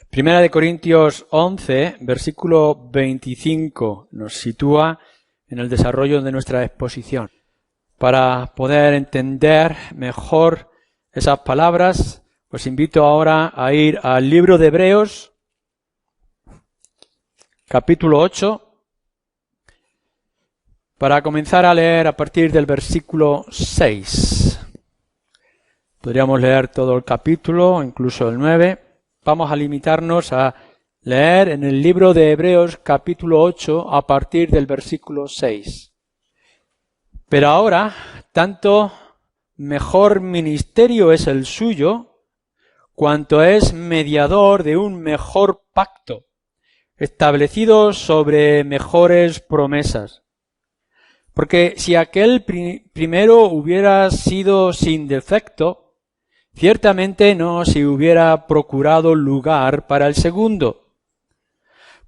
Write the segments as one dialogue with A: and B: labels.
A: Primera de Corintios 11, versículo 25, nos sitúa en el desarrollo de nuestra exposición. Para poder entender mejor esas palabras, os invito ahora a ir al libro de Hebreos, capítulo 8, para comenzar a leer a partir del versículo 6. Podríamos leer todo el capítulo, incluso el 9. Vamos a limitarnos a leer en el libro de Hebreos capítulo 8 a partir del versículo 6. Pero ahora, tanto mejor ministerio es el suyo, cuanto es mediador de un mejor pacto, establecido sobre mejores promesas. Porque si aquel primero hubiera sido sin defecto, ciertamente no se hubiera procurado lugar para el segundo.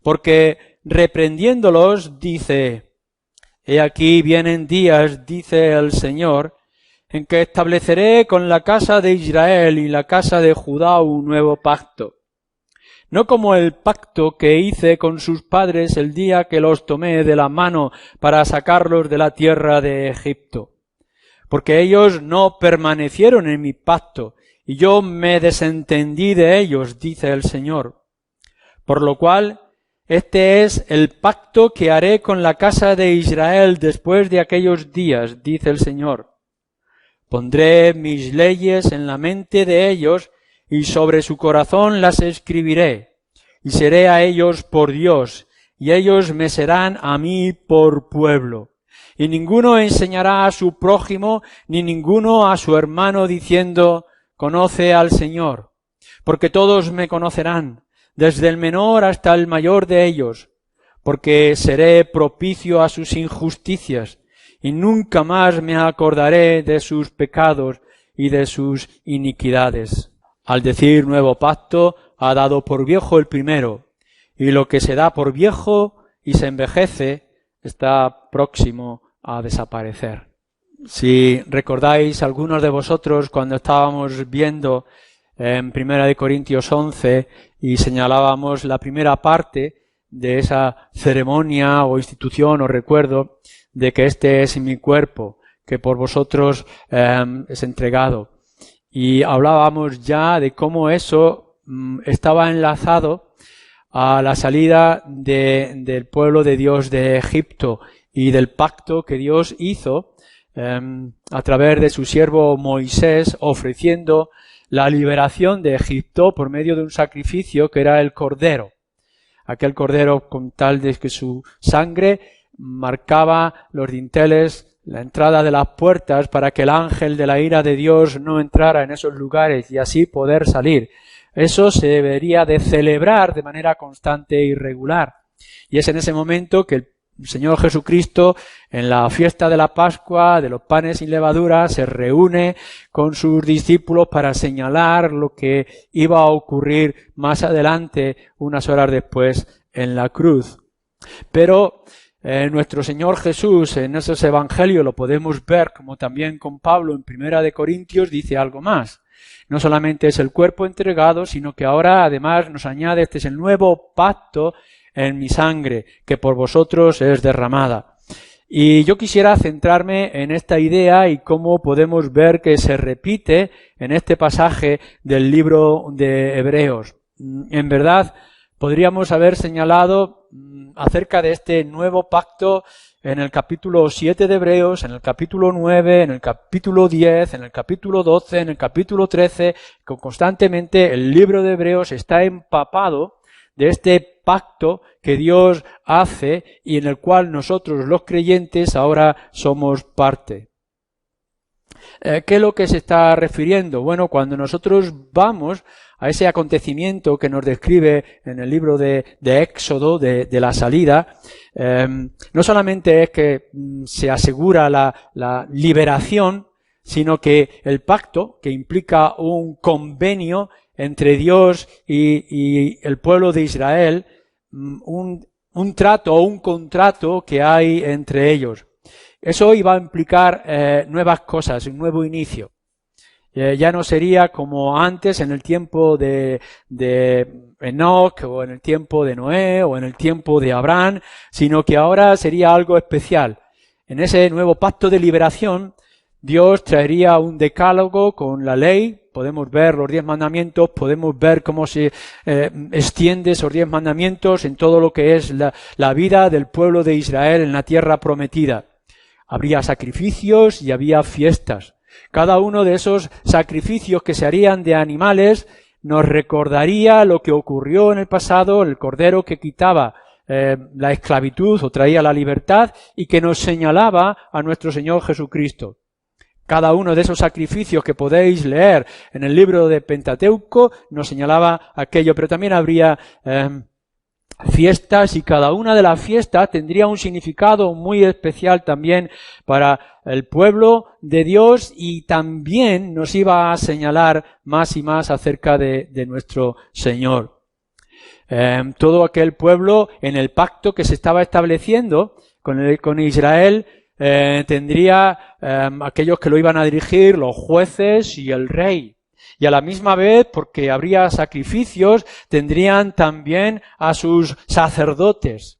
A: Porque reprendiéndolos dice: He aquí vienen días, dice el Señor, en que estableceré con la casa de Israel y la casa de Judá un nuevo pacto. No como el pacto que hice con sus padres el día que los tomé de la mano para sacarlos de la tierra de Egipto. Porque ellos no permanecieron en mi pacto, y yo me desentendí de ellos, dice el Señor. Por lo cual, este es el pacto que haré con la casa de Israel después de aquellos días, dice el Señor. Pondré mis leyes en la mente de ellos, y sobre su corazón las escribiré, y seré a ellos por Dios, y ellos me serán a mí por pueblo. Y ninguno enseñará a su prójimo, ni ninguno a su hermano, diciendo: Conoce al Señor, porque todos me conocerán, desde el menor hasta el mayor de ellos, porque seré propicio a sus injusticias, y nunca más me acordaré de sus pecados y de sus iniquidades. Al decir nuevo pacto, ha dado por viejo el primero, y lo que se da por viejo y se envejece está próximo a desaparecer. Si recordáis algunos de vosotros cuando estábamos viendo en Primera de Corintios 11 y señalábamos la primera parte de esa ceremonia o institución o recuerdo de que este es mi cuerpo, que por vosotros es entregado. Y hablábamos ya de cómo eso estaba enlazado a la salida del pueblo de Dios de Egipto y del pacto que Dios hizo a través de su siervo Moisés, ofreciendo la liberación de Egipto por medio de un sacrificio que era el cordero. Aquel cordero con tal de que su sangre marcaba los dinteles, la entrada de las puertas para que el ángel de la ira de Dios no entrara en esos lugares y así poder salir. Eso se debería de celebrar de manera constante y regular. Y es en ese momento que el Señor Jesucristo, en la fiesta de la Pascua, de los panes sin levadura, se reúne con sus discípulos para señalar lo que iba a ocurrir más adelante, unas horas después, en la cruz. Pero nuestro Señor Jesús, en esos evangelios lo podemos ver, como también con Pablo en Primera de Corintios, dice algo más. No solamente es el cuerpo entregado, sino que ahora además nos añade: este es el nuevo pacto en mi sangre, que por vosotros es derramada. Y yo quisiera centrarme en esta idea y cómo podemos ver que se repite en este pasaje del libro de Hebreos. En verdad, podríamos haber señalado acerca de este nuevo pacto en el capítulo 7 de Hebreos, en el capítulo 9, en el capítulo 10, en el capítulo 12, en el capítulo 13, que constantemente el libro de Hebreos está empapado de este pacto que Dios hace y en el cual nosotros los creyentes ahora somos parte. ¿Qué es lo que se está refiriendo? Bueno, cuando nosotros vamos a ese acontecimiento que nos describe en el libro de Éxodo, de la salida, no solamente es que se asegura la liberación, sino que el pacto, que implica un convenio entre Dios y el pueblo de Israel, un trato o un contrato que hay entre ellos. Eso iba a implicar nuevas cosas, un nuevo inicio. Ya no sería como antes en el tiempo de Enoc, o en el tiempo de Noé, o en el tiempo de Abraham, sino que ahora sería algo especial. En ese nuevo pacto de liberación, Dios traería un decálogo con la ley. Podemos ver los 10 mandamientos, podemos ver cómo se extiende esos 10 mandamientos en todo lo que es la vida del pueblo de Israel en la tierra prometida. Habría sacrificios y había fiestas. Cada uno de esos sacrificios que se harían de animales nos recordaría lo que ocurrió en el pasado, el cordero que quitaba la esclavitud o traía la libertad y que nos señalaba a nuestro Señor Jesucristo. Cada uno de esos sacrificios que podéis leer en el libro de Pentateuco nos señalaba aquello, pero también habría fiestas y cada una de las fiestas tendría un significado muy especial también para el pueblo de Dios y también nos iba a señalar más y más acerca de nuestro Señor. Todo aquel pueblo en el pacto que se estaba estableciendo con Israel tendría aquellos que lo iban a dirigir, los jueces y el rey. Y a la misma vez, porque habría sacrificios, tendrían también a sus sacerdotes.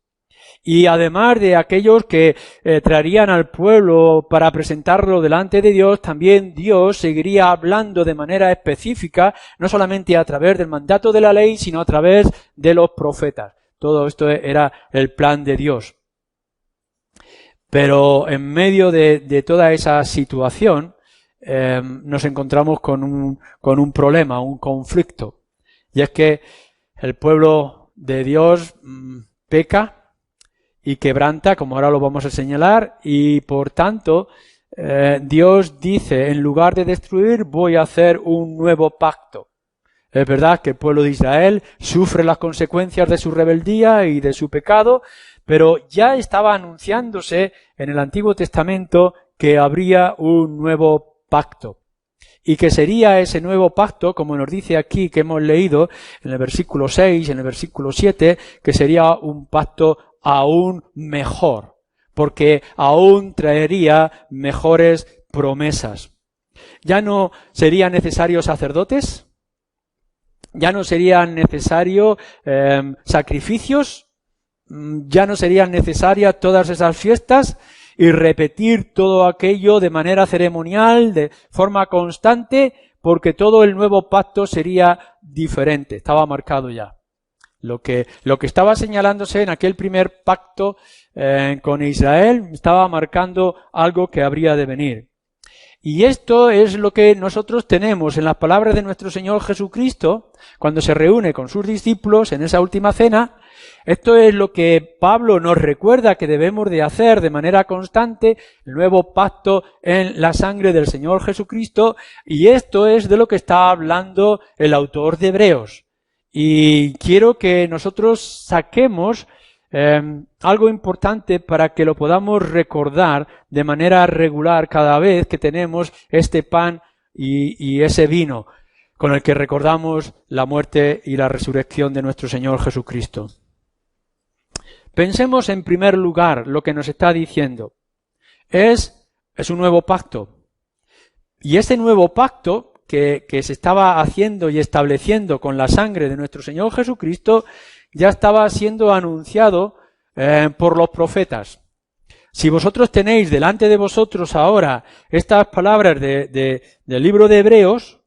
A: Y además de aquellos que traerían al pueblo para presentarlo delante de Dios, también Dios seguiría hablando de manera específica, no solamente a través del mandato de la ley, sino a través de los profetas. Todo esto era el plan de Dios. Pero en medio de toda esa situación, nos encontramos con un problema, un conflicto. Y es que el pueblo de Dios peca y quebranta, como ahora lo vamos a señalar, y por tanto Dios dice, en lugar de destruir, voy a hacer un nuevo pacto. Es verdad que el pueblo de Israel sufre las consecuencias de su rebeldía y de su pecado, pero ya estaba anunciándose en el Antiguo Testamento que habría un nuevo pacto. Y que sería ese nuevo pacto, como nos dice aquí que hemos leído en el versículo 6, en el versículo 7, que sería un pacto aún mejor, porque aún traería mejores promesas. Ya no serían necesarios sacerdotes, ya no serían necesarios sacrificios, ya no serían necesarias todas esas fiestas y repetir todo aquello de manera ceremonial, de forma constante, porque todo el nuevo pacto sería diferente, estaba marcado ya. Lo que estaba señalándose en aquel primer pacto con Israel estaba marcando algo que habría de venir. Y esto es lo que nosotros tenemos en las palabras de nuestro Señor Jesucristo cuando se reúne con sus discípulos en esa última cena. Esto es lo que Pablo nos recuerda que debemos de hacer de manera constante, el nuevo pacto en la sangre del Señor Jesucristo, y esto es de lo que está hablando el autor de Hebreos. Y quiero que nosotros saquemos algo importante para que lo podamos recordar de manera regular cada vez que tenemos este pan y ese vino con el que recordamos la muerte y la resurrección de nuestro Señor Jesucristo. Pensemos en primer lugar lo que nos está diciendo. Es un nuevo pacto. Y este nuevo pacto que se estaba haciendo y estableciendo con la sangre de nuestro Señor Jesucristo ya estaba siendo anunciado por los profetas. Si vosotros tenéis delante de vosotros ahora estas palabras del libro de Hebreos,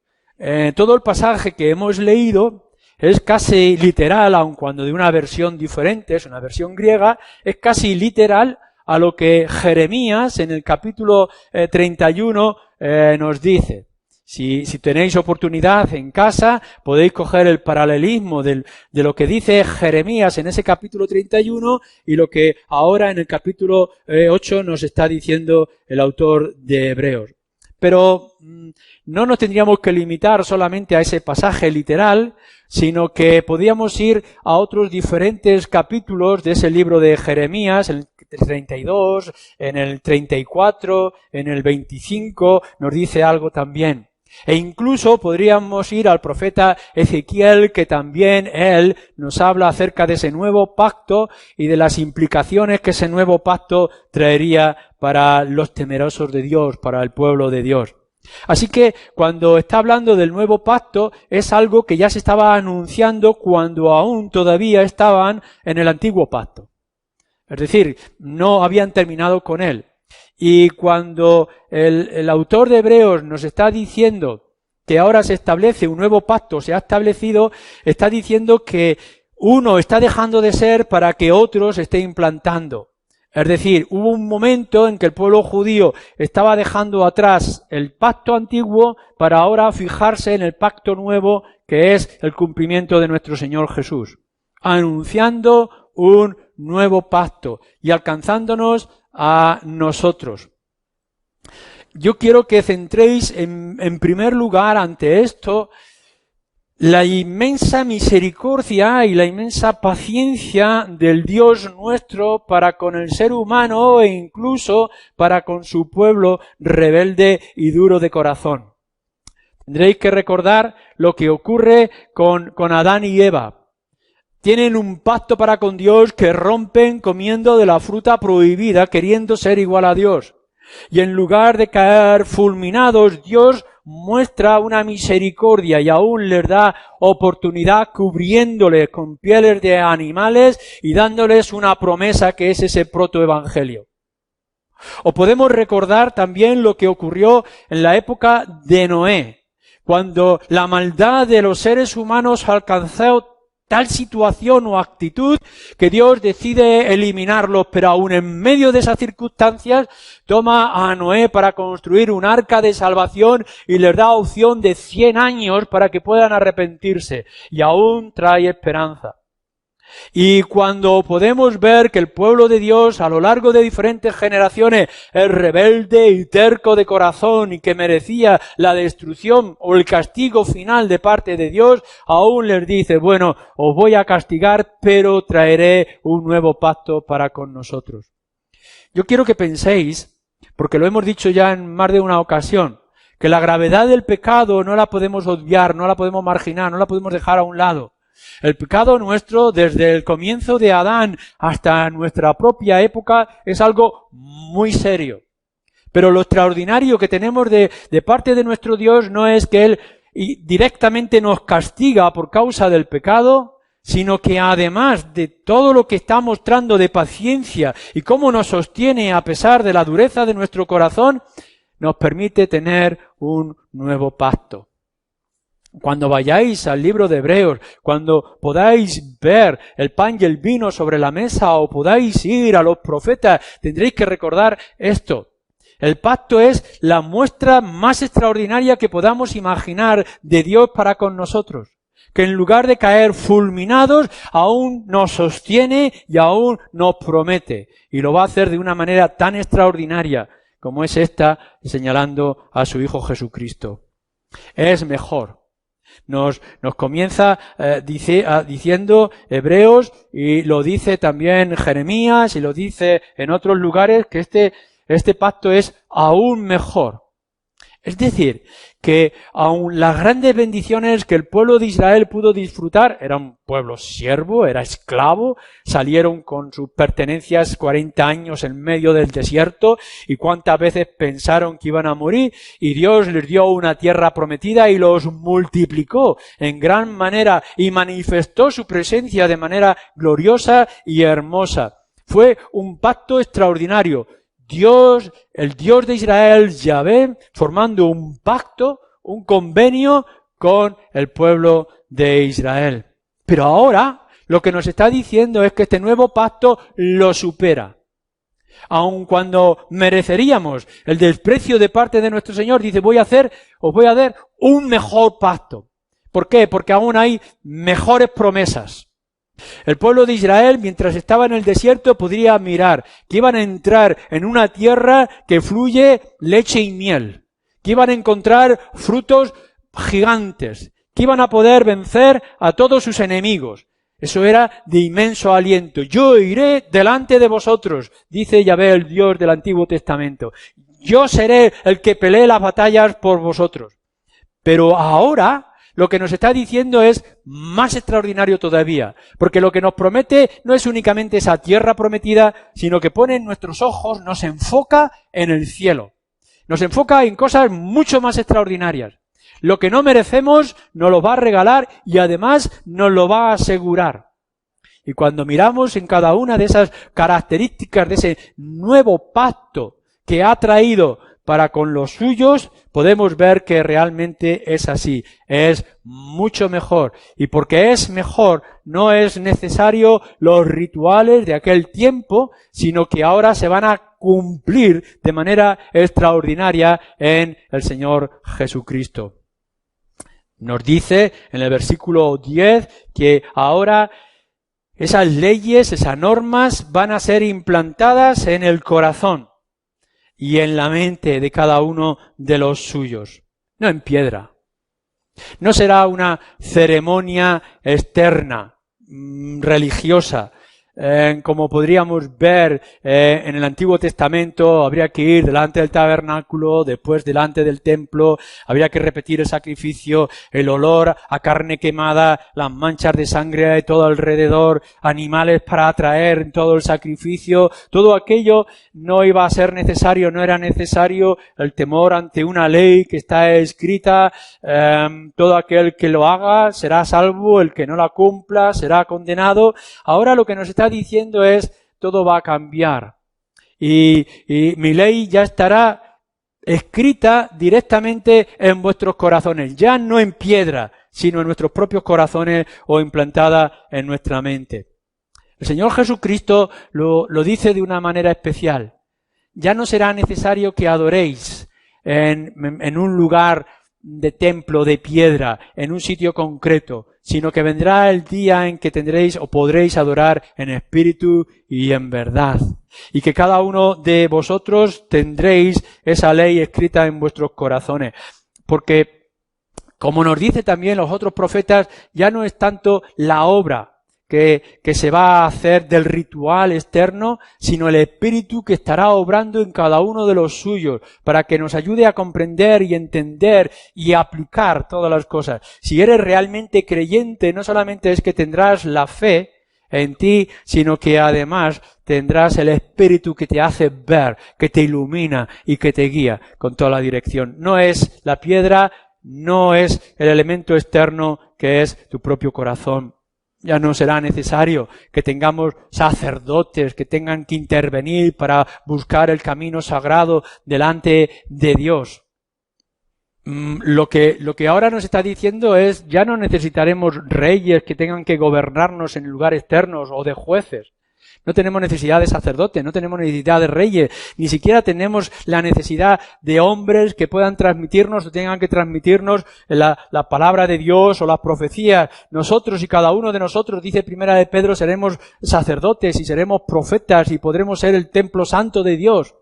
A: todo el pasaje que hemos leído es casi literal, aun cuando de una versión diferente, es una versión griega, es casi literal a lo que Jeremías en el capítulo 31 nos dice. Si tenéis oportunidad en casa, podéis coger el paralelismo de lo que dice Jeremías en ese capítulo 31 y lo que ahora en el capítulo 8 nos está diciendo el autor de Hebreos. Pero no nos tendríamos que limitar solamente a ese pasaje literal, sino que podíamos ir a otros diferentes capítulos de ese libro de Jeremías, el 32, en el 34, en el 25, nos dice algo también. E incluso podríamos ir al profeta Ezequiel, que también él nos habla acerca de ese nuevo pacto y de las implicaciones que ese nuevo pacto traería para los temerosos de Dios, para el pueblo de Dios. Así que cuando está hablando del nuevo pacto es algo que ya se estaba anunciando cuando aún todavía estaban en el antiguo pacto. Es decir, no habían terminado con él. Y cuando el autor de Hebreos nos está diciendo que ahora se establece un nuevo pacto, se ha establecido, está diciendo que uno está dejando de ser para que otro se esté implantando. Es decir, hubo un momento en que el pueblo judío estaba dejando atrás el pacto antiguo para ahora fijarse en el pacto nuevo, que es el cumplimiento de nuestro Señor Jesús, anunciando un nuevo pacto y alcanzándonos a nosotros. Yo quiero que centréis en primer lugar ante esto la inmensa misericordia y la inmensa paciencia del Dios nuestro para con el ser humano e incluso para con su pueblo rebelde y duro de corazón. Tendréis que recordar lo que ocurre con Adán y Eva. Tienen un pacto para con Dios que rompen comiendo de la fruta prohibida, queriendo ser igual a Dios. Y en lugar de caer fulminados, Dios muestra una misericordia y aún les da oportunidad cubriéndoles con pieles de animales y dándoles una promesa que es ese protoevangelio. O podemos recordar también lo que ocurrió en la época de Noé, cuando la maldad de los seres humanos alcanzó tal situación o actitud que Dios decide eliminarlos, pero aún en medio de esas circunstancias toma a Noé para construir un arca de salvación y les da opción de 100 años para que puedan arrepentirse, y aún trae esperanza. Y cuando podemos ver que el pueblo de Dios a lo largo de diferentes generaciones es rebelde y terco de corazón y que merecía la destrucción o el castigo final de parte de Dios, aún les dice, bueno, os voy a castigar, pero traeré un nuevo pacto para con nosotros. Yo quiero que penséis, porque lo hemos dicho ya en más de una ocasión, que la gravedad del pecado no la podemos obviar, no la podemos marginar, no la podemos dejar a un lado. El pecado nuestro, desde el comienzo de Adán hasta nuestra propia época, es algo muy serio. Pero lo extraordinario que tenemos de parte de nuestro Dios no es que Él directamente nos castiga por causa del pecado, sino que además de todo lo que está mostrando de paciencia y cómo nos sostiene a pesar de la dureza de nuestro corazón, nos permite tener un nuevo pacto. Cuando vayáis al libro de Hebreos, cuando podáis ver el pan y el vino sobre la mesa o podáis ir a los profetas, tendréis que recordar esto. El pacto es la muestra más extraordinaria que podamos imaginar de Dios para con nosotros. Que en lugar de caer fulminados, aún nos sostiene y aún nos promete. Y lo va a hacer de una manera tan extraordinaria como es esta, señalando a su Hijo Jesucristo. Es mejor. Nos comienza diciendo Hebreos, y lo dice también Jeremías y lo dice en otros lugares, que este pacto es aún mejor. Es decir, que aun las grandes bendiciones que el pueblo de Israel pudo disfrutar, era un pueblo siervo, era esclavo, salieron con sus pertenencias 40 años en medio del desierto, y cuántas veces pensaron que iban a morir, y Dios les dio una tierra prometida y los multiplicó en gran manera y manifestó su presencia de manera gloriosa y hermosa. Fue un pacto extraordinario. Dios, el Dios de Israel, Yahvé, formando un pacto, un convenio con el pueblo de Israel. Pero ahora lo que nos está diciendo es que este nuevo pacto lo supera. Aun cuando mereceríamos el desprecio de parte de nuestro Señor, dice, os voy a dar un mejor pacto. ¿Por qué? Porque aún hay mejores promesas. El pueblo de Israel, mientras estaba en el desierto, podría mirar que iban a entrar en una tierra que fluye leche y miel, que iban a encontrar frutos gigantes, que iban a poder vencer a todos sus enemigos. Eso era de inmenso aliento. Yo iré delante de vosotros, dice Yahvé, el Dios del Antiguo Testamento. Yo seré el que pelee las batallas por vosotros. Pero ahora lo que nos está diciendo es más extraordinario todavía, porque lo que nos promete no es únicamente esa tierra prometida, sino que pone en nuestros ojos, nos enfoca en el cielo. Nos enfoca en cosas mucho más extraordinarias. Lo que no merecemos nos lo va a regalar y además nos lo va a asegurar. Y cuando miramos en cada una de esas características de ese nuevo pacto que ha traído para con los suyos, podemos ver que realmente es así. Es mucho mejor. Y porque es mejor, no es necesario los rituales de aquel tiempo, sino que ahora se van a cumplir de manera extraordinaria en el Señor Jesucristo. Nos dice en el versículo 10 que ahora esas leyes, esas normas van a ser implantadas en el corazón y en la mente de cada uno de los suyos, no en piedra. No será una ceremonia externa, religiosa, como podríamos ver en el Antiguo Testamento. Habría que ir delante del tabernáculo, después delante del templo, habría que repetir el sacrificio, el olor a carne quemada, las manchas de sangre de todo alrededor, animales para atraer todo el sacrificio. Todo aquello no iba a ser necesario, no era necesario el temor ante una ley que está escrita. Todo aquel que lo haga será salvo, el que no la cumpla será condenado. Ahora lo que nos está diciendo es, todo va a cambiar. Y mi ley ya estará escrita directamente en vuestros corazones, ya no en piedra, sino en nuestros propios corazones o implantada en nuestra mente. El Señor Jesucristo lo dice de una manera especial. Ya no será necesario que adoréis en un lugar de templo, de piedra, en un sitio concreto, sino que vendrá el día en que tendréis o podréis adorar en espíritu y en verdad. Y que cada uno de vosotros tendréis esa ley escrita en vuestros corazones. Porque, como nos dice también los otros profetas, ya no es tanto la obra que se va a hacer del ritual externo, sino el Espíritu que estará obrando en cada uno de los suyos, para que nos ayude a comprender y entender y aplicar todas las cosas. Si eres realmente creyente, no solamente es que tendrás la fe en ti, sino que además tendrás el Espíritu que te hace ver, que te ilumina y que te guía con toda la dirección. No es la piedra, no es el elemento externo, que es tu propio corazón. Ya no será necesario que tengamos sacerdotes que tengan que intervenir para buscar el camino sagrado delante de Dios. Lo que ahora nos está diciendo es, ya no necesitaremos reyes que tengan que gobernarnos en lugares externos o de jueces. No tenemos necesidad de sacerdotes, no tenemos necesidad de reyes, ni siquiera tenemos la necesidad de hombres que puedan transmitirnos o tengan que transmitirnos la palabra de Dios o las profecías. Nosotros y cada uno de nosotros, dice Primera de Pedro, seremos sacerdotes y seremos profetas y podremos ser el templo santo de Dios.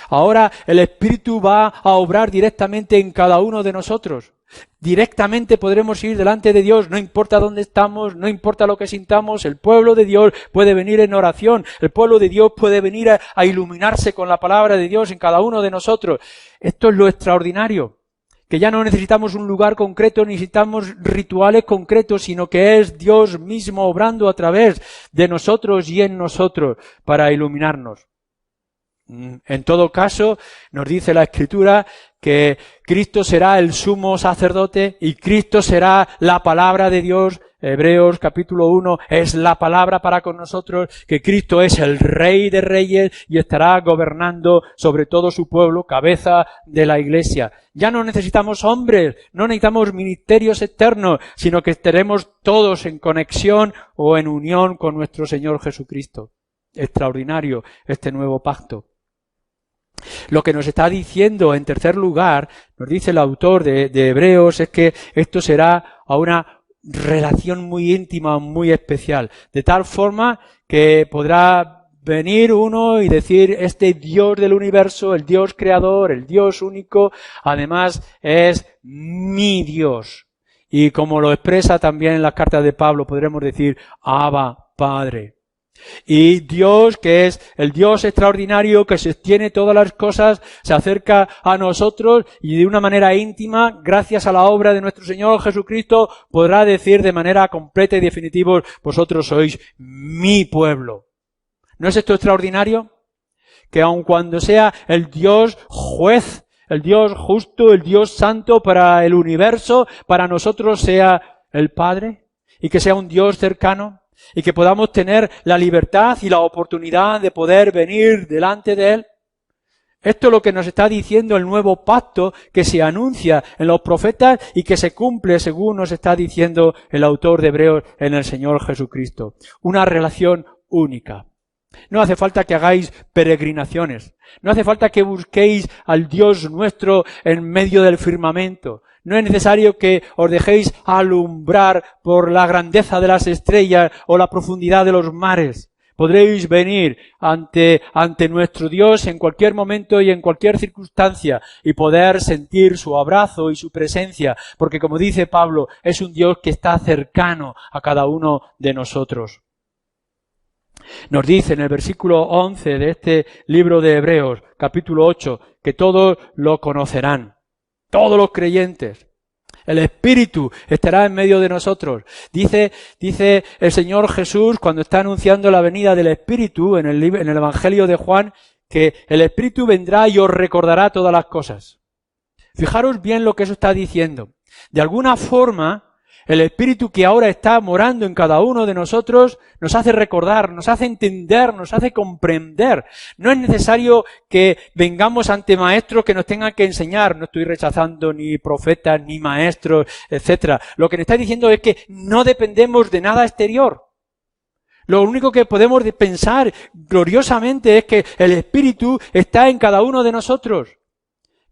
A: Ahora el Espíritu va a obrar directamente en cada uno de nosotros. Directamente podremos ir delante de Dios, no importa dónde estamos, no importa lo que sintamos. El pueblo de Dios puede venir en oración, el pueblo de Dios puede venir a iluminarse con la palabra de Dios en cada uno de nosotros. Esto es lo extraordinario, que ya no necesitamos un lugar concreto, necesitamos rituales concretos, sino que es Dios mismo obrando a través de nosotros y en nosotros para iluminarnos. En todo caso, nos dice la Escritura que Cristo será el sumo sacerdote y Cristo será la palabra de Dios. Hebreos capítulo 1 es la palabra para con nosotros, que Cristo es el Rey de Reyes y estará gobernando sobre todo su pueblo, cabeza de la Iglesia. Ya no necesitamos hombres, no necesitamos ministerios externos, sino que estaremos todos en conexión o en unión con nuestro Señor Jesucristo. Extraordinario este nuevo pacto. Lo que nos está diciendo, en tercer lugar, nos dice el autor de Hebreos, es que esto será a una relación muy íntima, muy especial, de tal forma que podrá venir uno y decir, este Dios del universo, el Dios creador, el Dios único, además es mi Dios. Y como lo expresa también en las cartas de Pablo, podremos decir, Abba, Padre. Y Dios, que es el Dios extraordinario que sostiene todas las cosas, se acerca a nosotros y de una manera íntima, gracias a la obra de nuestro Señor Jesucristo, podrá decir de manera completa y definitiva, vosotros sois mi pueblo. ¿No es esto extraordinario? que aun cuando sea el Dios juez, el Dios justo, el Dios santo para el universo, para nosotros sea el Padre, y que sea un Dios cercano, y que podamos tener la libertad y la oportunidad de poder venir delante de Él. Esto es lo que nos está diciendo el nuevo pacto que se anuncia en los profetas y que se cumple según nos está diciendo el autor de Hebreos en el Señor Jesucristo. Una relación única. No hace falta que hagáis peregrinaciones. No hace falta que busquéis al Dios nuestro en medio del firmamento. No es necesario que os dejéis alumbrar por la grandeza de las estrellas o la profundidad de los mares. Podréis venir ante nuestro Dios en cualquier momento y en cualquier circunstancia y poder sentir su abrazo y su presencia, porque como dice Pablo, es un Dios que está cercano a cada uno de nosotros. Nos dice en el versículo 11 de este libro de Hebreos, capítulo 8, que todos lo conocerán, todos los creyentes. El Espíritu estará en medio de nosotros. Dice el Señor Jesús cuando está anunciando la venida del Espíritu en el Evangelio de Juan, que el Espíritu vendrá y os recordará todas las cosas. Fijaros bien lo que eso está diciendo. De alguna forma, el Espíritu que ahora está morando en cada uno de nosotros nos hace recordar, nos hace entender, nos hace comprender. No es necesario que vengamos ante maestros que nos tengan que enseñar. No estoy rechazando ni profetas, ni maestros, etcétera. Lo que nos está diciendo es que no dependemos de nada exterior. Lo único que podemos pensar gloriosamente es que el Espíritu está en cada uno de nosotros.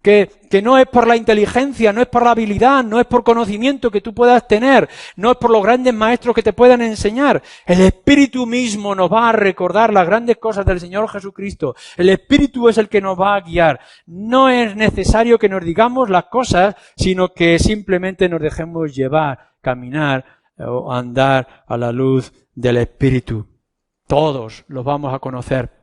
A: Que no es por la inteligencia, no es por la habilidad, no es por conocimiento que tú puedas tener, no es por los grandes maestros que te puedan enseñar. El Espíritu mismo nos va a recordar las grandes cosas del Señor Jesucristo. El Espíritu es el que nos va a guiar. No es necesario que nos digamos las cosas, sino que simplemente nos dejemos llevar, caminar o andar a la luz del Espíritu. Todos los vamos a conocer.